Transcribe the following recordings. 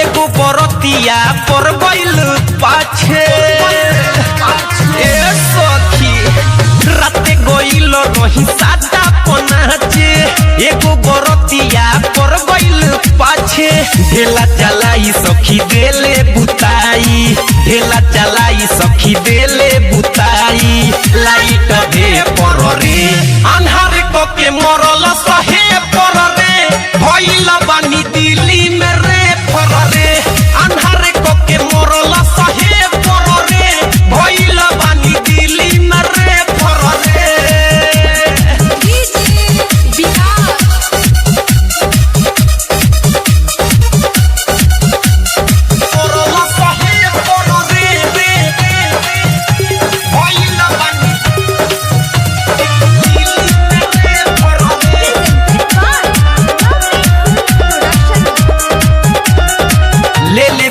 एगो बरतिया पर गइल पाछे ए सखी राते गइल रही सादा पनाचे एगो बरतिया पर गइल पाछे ढेला चलाई सखी देले बुताई ढेला चलाई सखी देले बुताई लाइट दे पर रे अन्हार को के मरल सहे पर रे भइल बानी दिल्ली में रे पर रे अन्हार को के मरल सहे पर रे भइल बानी दिल्ली में रे पर रे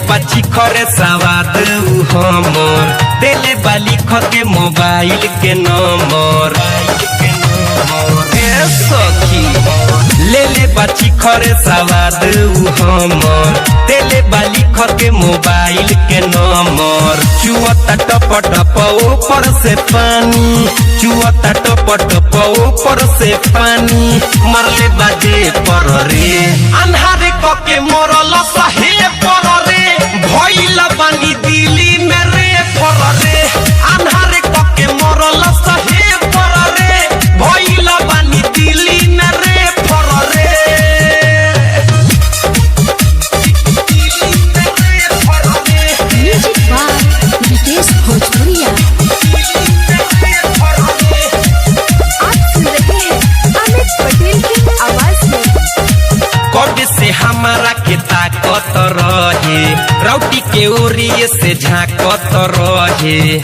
बच्ची खरे सवाद हमर देले बाली खके मोबाइल के नंबर सखी ले ले बच्ची खरे सवाद हमर देले बाली खके मोबाइल के नंबर चुअता टप टप ऊपर से पानी चुअता टप टप ऊपर से पानी मरले बाजे पर रे अन्हारे कके मरल सहे पर रे भइल बानी दिल्ली में रे पर रे अन्हारे कके मरल सहे पर रे भइल बानी दिल्ली में रे पर रे म्यूजिक बाय विकेश भोजपुरिया। आप सुन रहे हैं अमित पटेल की आवाज में। कब से हमारा के ताकत रहे रौटी के ओरिए से झाकत रहे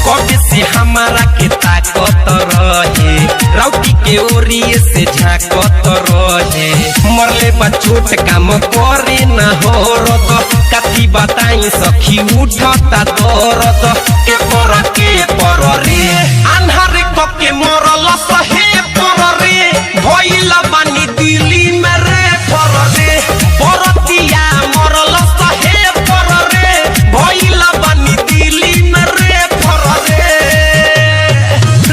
कब से हमारा के ताकत रहे रौटी के ओरिए से झाकत रहे मरले बा छोट काम करे न हो रत कथी बताई सखी उठता दरद के पर रे अन्हार के मरल सहे पर रे भइल बानी दिल्ली में रे पर रे बरतिया मरल सहे पर रे भइल बानी दिल्ली में रे पर रे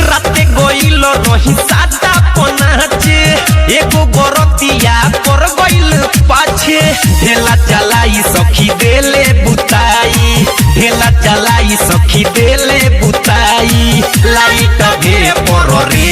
राते गइल रही सादा पनाचे एगो बरतिया पर गइल पाछे ढेला चलाई सखी देले बुताई ढेला चलाई सखी देले बुताई लाइट दे पर रे